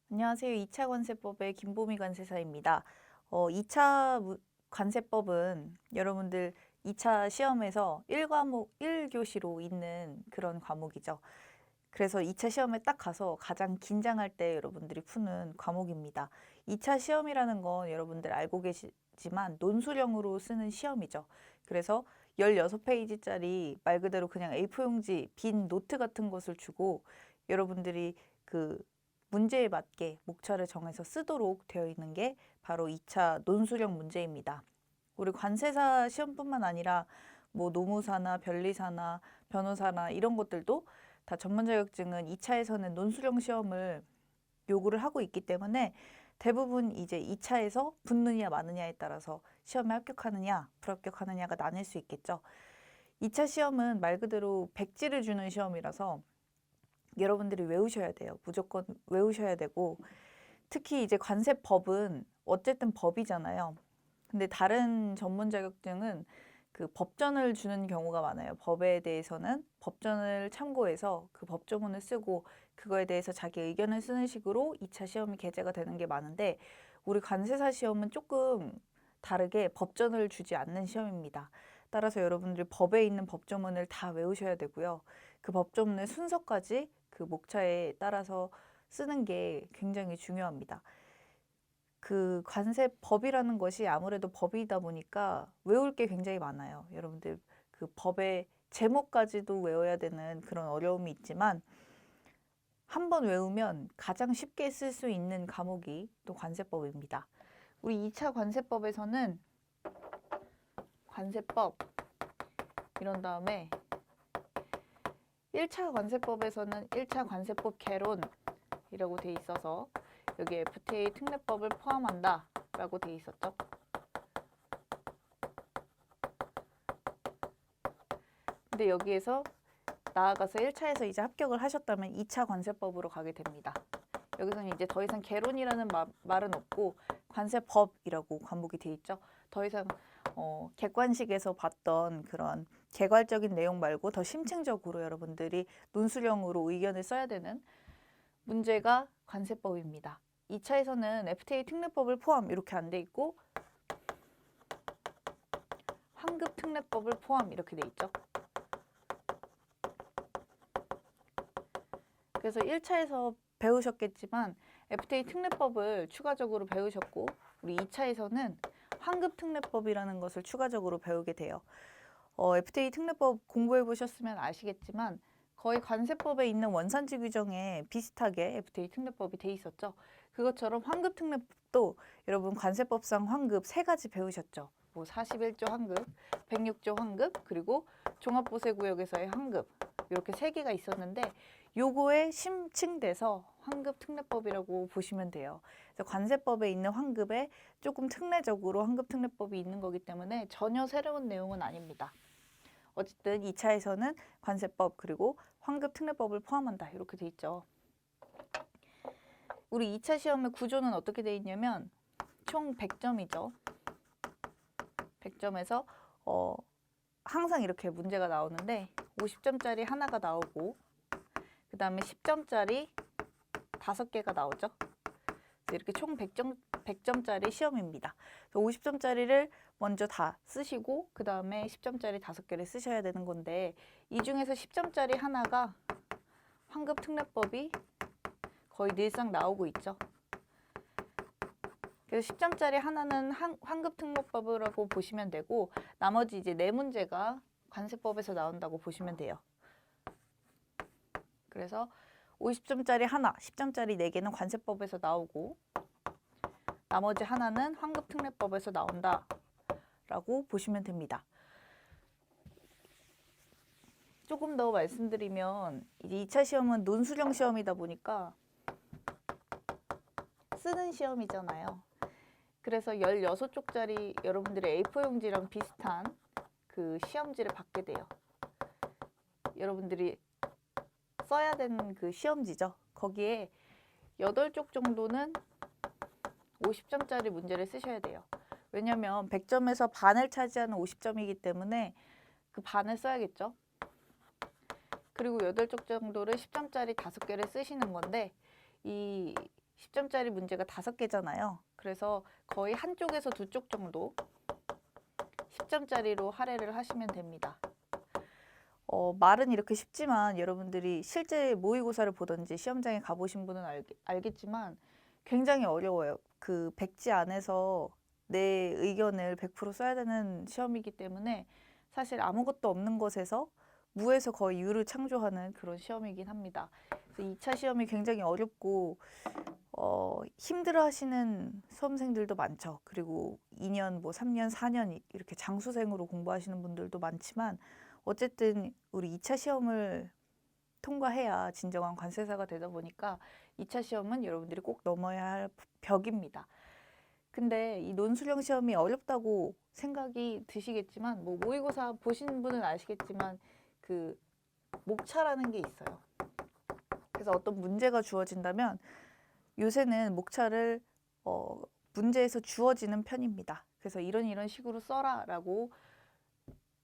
안녕하세요. 2차 관세법의 김보미 관세사입니다. 2차 관세법은 여러분들 2차 시험에서 1과목 1교시로 있는 그런 과목이죠. 그래서 2차 시험에 딱 가서 가장 긴장할 때 여러분들이 푸는 과목입니다. 2차 시험이라는 건 여러분들 알고 계시지만 논술형으로 쓰는 시험이죠. 그래서 16페이지짜리 말 그대로 그냥 A4 용지, 빈 노트 같은 것을 주고 여러분들이 그 문제에 맞게 목차를 정해서 쓰도록 되어 있는 게 바로 2차 논술형 문제입니다. 우리 관세사 시험뿐만 아니라 뭐 노무사나 변리사나 변호사나 이런 것들도 다 전문 자격증은 2차에서는 논술형 시험을 요구를 하고 있기 때문에 대부분 이제 2차에서 붙느냐 마느냐에 따라서 시험에 합격하느냐 불합격하느냐가 나뉠 수 있겠죠. 2차 시험은 말 그대로 백지를 주는 시험이라서 여러분들이 외우셔야 돼요. 무조건 외우셔야 되고 특히 이제 관세법은 어쨌든 법이잖아요. 근데 다른 전문 자격증은 그 법전을 주는 경우가 많아요. 법에 대해서는 법전을 참고해서 그 법조문을 쓰고 그거에 대해서 자기 의견을 쓰는 식으로 2차 시험이 게재가 되는 게 많은데 우리 관세사 시험은 조금 다르게 법전을 주지 않는 시험입니다. 따라서 여러분들이 법에 있는 법조문을 다 외우셔야 되고요. 그 법조문의 순서까지 그 목차에 따라서 쓰는 게 굉장히 중요합니다. 그 관세법이라는 것이 아무래도 법이다 보니까 외울 게 굉장히 많아요. 여러분들 그 법의 제목까지도 외워야 되는 그런 어려움이 있지만 한 번 외우면 가장 쉽게 쓸 수 있는 과목이 또 관세법입니다. 우리 2차 관세법에서는 관세법 이런 다음에 1차 관세법에서는 1차 관세법 개론이라고 돼 있어서 여기 FTA 특례법을 포함한다 라고 돼 있었죠. 근데 여기에서 나아가서 1차에서 이제 합격을 하셨다면 2차 관세법으로 가게 됩니다. 여기서는 이제 더 이상 개론이라는 말은 없고 관세법이라고 관목이 돼 있죠. 더 이상 객관식에서 봤던 그런 개괄적인 내용 말고 더 심층적으로 여러분들이 논술형으로 의견을 써야 되는 문제가 관세법입니다. 2차에서는 FTA 특례법을 포함 이렇게 안 돼 있고 환급 특례법을 포함 이렇게 돼 있죠. 그래서 1차에서 배우셨겠지만 FTA 특례법을 추가적으로 배우셨고 우리 2차에서는 환급 특례법이라는 것을 추가적으로 배우게 돼요. FTA 특례법 공부해 보셨으면 아시겠지만 거의 관세법에 있는 원산지 규정에 비슷하게 FTA 특례법이 돼 있었죠. 그것처럼 환급 특례법도 여러분 관세법상 환급 세 가지 배우셨죠. 뭐 41조 환급, 106조 환급, 그리고 종합보세구역에서의 환급 이렇게 세 개가 있었는데 요거에 심층돼서 환급 특례법이라고 보시면 돼요. 그래서 관세법에 있는 환급에 조금 특례적으로 환급 특례법이 있는 거기 때문에 전혀 새로운 내용은 아닙니다. 어쨌든 2차에서는 관세법 그리고 환급 특례법을 포함한다 이렇게 돼 있죠. 우리 2차 시험의 구조는 어떻게 돼 있냐면 총 100점이죠. 100점에서 항상 이렇게 문제가 나오는데 50점짜리 하나가 나오고 그 다음에 10점짜리 5개가 나오죠. 이렇게 총 100점짜리 시험입니다. 50점짜리를 먼저 다 쓰시고 그 다음에 10점짜리 5개를 쓰셔야 되는 건데 이 중에서 10점짜리 하나가 환급 특례법이 거의 늘상 나오고 있죠. 그래서 10점짜리 하나는 환급 특례법이라고 보시면 되고 나머지 이제 4문제가 관세법에서 나온다고 보시면 돼요. 그래서 50점짜리 하나, 10점짜리 4개는 관세법에서 나오고 나머지 하나는 환급특례법에서 나온다 라고 보시면 됩니다. 조금 더 말씀드리면 이제 2차 시험은 논술형 시험이다 보니까 쓰는 시험이잖아요. 그래서 16쪽짜리 여러분들의 A4 용지랑 비슷한 그 시험지를 받게 돼요. 여러분들이 써야 되는 그 시험지죠. 거기에 8쪽 정도는 50점짜리 문제를 쓰셔야 돼요. 왜냐면 100점에서 반을 차지하는 50점이기 때문에 그 반을 써야겠죠. 그리고 8쪽 정도를 10점짜리 5개를 쓰시는 건데 이 10점짜리 문제가 5개잖아요. 그래서 거의 한쪽에서 2쪽 정도 10점짜리로 할애를 하시면 됩니다. 말은 이렇게 쉽지만 여러분들이 실제 모의고사를 보든지 시험장에 가보신 분은 알겠지만 굉장히 어려워요. 그 백지 안에서 내 의견을 100% 써야 되는 시험이기 때문에 사실 아무것도 없는 것에서 무에서 거의 유를 창조하는 그런 시험이긴 합니다. 그래서 2차 시험이 굉장히 어렵고 힘들어 하시는 수험생들도 많죠. 그리고 2년, 뭐 3년, 4년 이렇게 장수생으로 공부하시는 분들도 많지만 어쨌든 우리 2차 시험을 통과해야 진정한 관세사가 되다 보니까 2차 시험은 여러분들이 꼭 넘어야 할 벽입니다. 근데 이 논술형 시험이 어렵다고 생각이 드시겠지만 뭐 모의고사 보신 분은 아시겠지만 그 목차라는 게 있어요. 그래서 어떤 문제가 주어진다면 요새는 목차를 문제에서 주어지는 편입니다. 그래서 이런 식으로 써라라고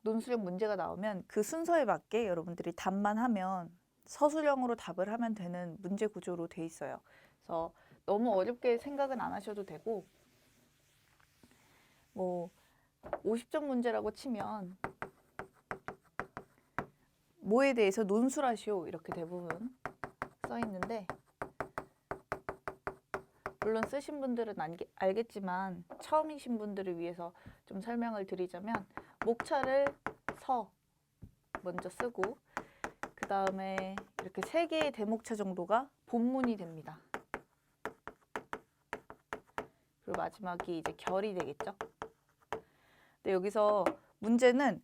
논술형 문제가 나오면 그 순서에 맞게 여러분들이 답만 하면 서술형으로 답을 하면 되는 문제 구조로 돼 있어요. 그래서 너무 어렵게 생각은 안 하셔도 되고 뭐 50점 문제라고 치면 뭐에 대해서 논술하시오 이렇게 대부분 써 있는데 물론 쓰신 분들은 알겠지만 처음이신 분들을 위해서 좀 설명을 드리자면 목차를 서 먼저 쓰고 그 다음에 이렇게 3개의 대목차 정도가 본문이 됩니다. 그리고 마지막이 이제 결이 되겠죠. 근데 여기서 문제는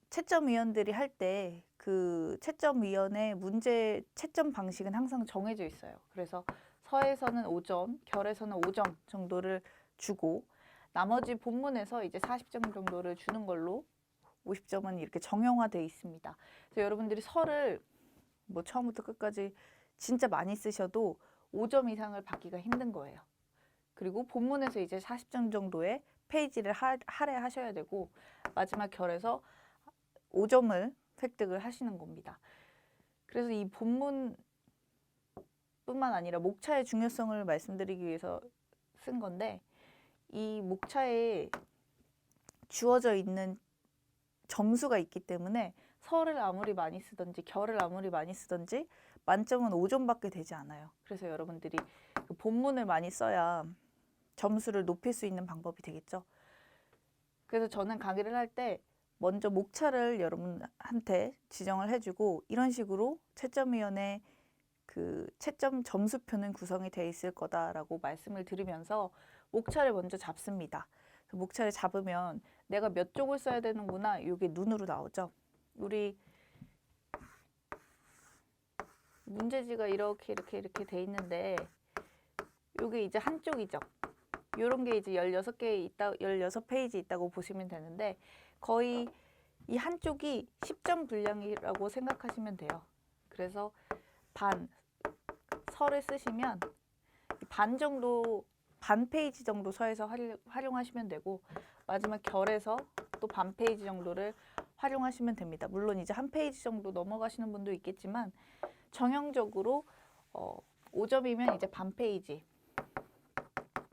채점위원들이 할 때 그 채점위원의 문제 채점 방식은 항상 정해져 있어요. 그래서 서에서는 5점, 결에서는 5점 정도를 주고 나머지 본문에서 이제 40점 정도를 주는 걸로 50점은 이렇게 정형화되어 있습니다. 그래서 여러분들이 서를 뭐 처음부터 끝까지 진짜 많이 쓰셔도 5점 이상을 받기가 힘든 거예요. 그리고 본문에서 이제 40점 정도의 페이지를 할애하셔야 되고 마지막 결에서 5점을 획득을 하시는 겁니다. 그래서 이 본문뿐만 아니라 목차의 중요성을 말씀드리기 위해서 쓴 건데 이 목차에 주어져 있는 점수가 있기 때문에 서를 아무리 많이 쓰든지 결을 아무리 많이 쓰든지 만점은 5점밖에 되지 않아요. 그래서 여러분들이 그 본문을 많이 써야 점수를 높일 수 있는 방법이 되겠죠. 그래서 저는 강의를 할 때 먼저 목차를 여러분한테 지정을 해주고 이런 식으로 채점위원회 그 채점 점수표는 구성이 되어 있을 거다라고 말씀을 드리면서 목차를 먼저 잡습니다. 목차를 잡으면 내가 몇 쪽을 써야 되는구나 이게 눈으로 나오죠. 우리 문제지가 이렇게 돼 있는데 이게 이제 한쪽이죠. 이런 게 이제 16페이지 있다고 보시면 되는데 거의 이 한쪽이 10점 분량이라고 생각하시면 돼요. 그래서 서를 쓰시면 반 페이지 정도 서에서 활용하시면 되고 마지막 결에서 또 반 페이지 정도를 활용하시면 됩니다. 물론 이제 한 페이지 정도 넘어가시는 분도 있겠지만 정형적으로 5점이면 이제 반 페이지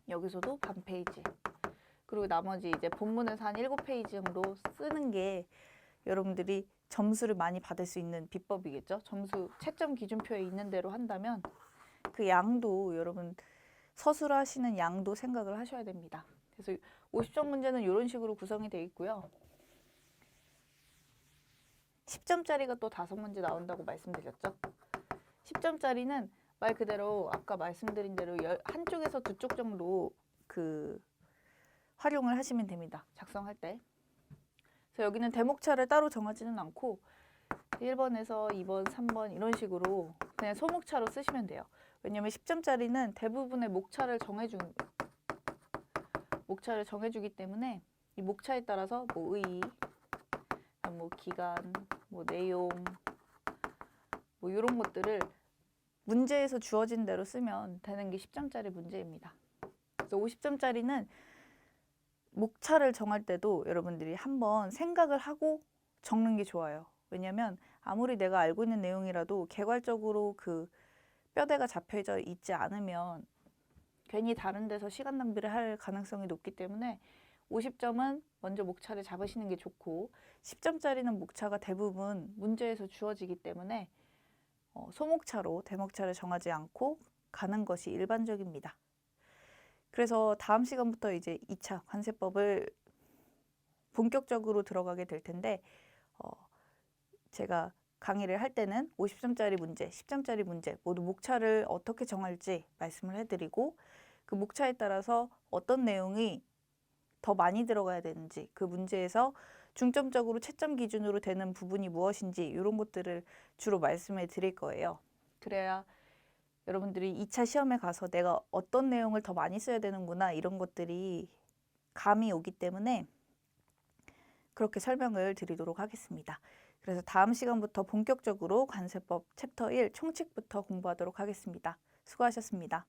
여기서도 반 페이지 그리고 나머지 이제 본문에서 한 7페이지 정도 쓰는 게 여러분들이 점수를 많이 받을 수 있는 비법이겠죠. 점수 채점 기준표에 있는 대로 한다면 그 양도 여러분 서술하시는 양도 생각을 하셔야 됩니다. 그래서 50점 문제는 이런 식으로 구성이 되어 있고요. 10점짜리가 또 5문제 나온다고 말씀드렸죠. 10점짜리는 말 그대로 아까 말씀드린 대로 한쪽에서 2쪽 정도 그 활용을 하시면 됩니다. 작성할 때. 그래서 여기는 대목차를 따로 정하지는 않고 1번에서 2번, 3번 이런 식으로 그냥 소목차로 쓰시면 돼요. 왜냐면 10점짜리는 대부분의 목차를 정해주기 때문에 이 목차에 따라서 뭐 의, 뭐 기간, 뭐 내용, 뭐 이런 것들을 문제에서 주어진 대로 쓰면 되는 게 10점짜리 문제입니다. 그래서 50점짜리는 목차를 정할 때도 여러분들이 한번 생각을 하고 적는 게 좋아요. 왜냐면 아무리 내가 알고 있는 내용이라도 개괄적으로 그 뼈대가 잡혀져 있지 않으면 괜히 다른 데서 시간 낭비를 할 가능성이 높기 때문에 50점은 먼저 목차를 잡으시는 게 좋고 10점짜리는 목차가 대부분 문제에서 주어지기 때문에 소목차로 대목차를 정하지 않고 가는 것이 일반적입니다. 그래서 다음 시간부터 이제 2차 관세법을 본격적으로 들어가게 될 텐데 제가 강의를 할 때는 50점짜리 문제, 10점짜리 문제 모두 목차를 어떻게 정할지 말씀을 해드리고 그 목차에 따라서 어떤 내용이 더 많이 들어가야 되는지 그 문제에서 중점적으로 채점 기준으로 되는 부분이 무엇인지 이런 것들을 주로 말씀해 드릴 거예요. 그래야 여러분들이 2차 시험에 가서 내가 어떤 내용을 더 많이 써야 되는구나 이런 것들이 감이 오기 때문에 그렇게 설명을 드리도록 하겠습니다. 그래서 다음 시간부터 본격적으로 관세법 챕터 1 총칙부터 공부하도록 하겠습니다. 수고하셨습니다.